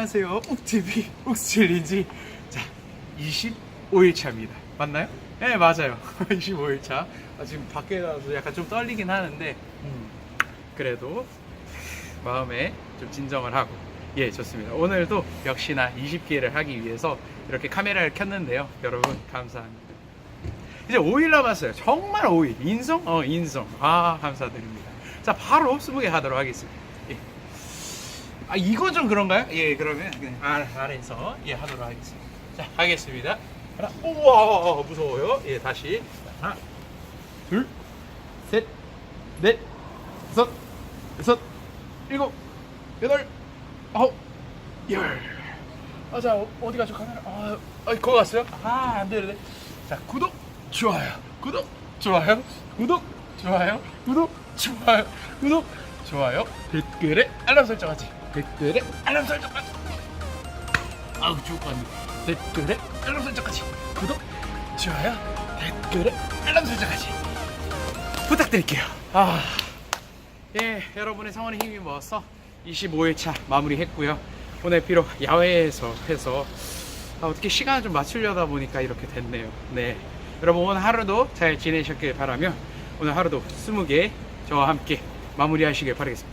안녕하세요. 욱TV 욱스챌린지. 자, 25일차입니다. 맞나요? 네, 맞아요. 25일차. 지금 밖에 나와서 약간 좀 떨리긴 하는데, 그래도 마음에 좀 진정을 하고, 예, 좋습니다. 오늘도 역시나 20개를 하기 위해서 이렇게 카메라를 켰는데요. 여러분, 감사합니다. 이제 5일 남았어요. 정말 5일. 인성? 인성. 아, 감사드립니다. 자, 바로 20개 하도록 하겠습니다. 예. 아, 이건 좀 그런가요? 예, 그러면 그냥 아래에서 예, 하도록 하겠습니다. 자, 하겠습니다. 하나, 우와, 무서워요. 예, 다시. 하나, 둘, 셋, 넷, 다섯, 여섯, 일곱, 여덟, 아홉, 열. 아, 자, 어디 가죠, 카메라? 거기 갔어요? 아, 안 되는데. 자, 구독, 좋아요. 구독, 좋아요. 구독, 좋아요. 구독, 좋아요. 구독, 좋아요. 댓글에 알람 설정하지. 댓글에 알람 설정까지. 아우, 죽을 것 같네. 댓글에 알람 설정까지. 구독, 좋아요. 댓글에 알람 설정까지 부탁드릴게요. 예, 여러분의 성원에 힘이 모아서 25일차 마무리했고요. 오늘 비록 야외에서 해서 어떻게 시간을 좀 맞추려다 보니까 이렇게 됐네요. 네, 여러분 오늘 하루도 잘 지내셨길 바라며 오늘 하루도 20개 저와 함께 마무리하시길 바라겠습니다.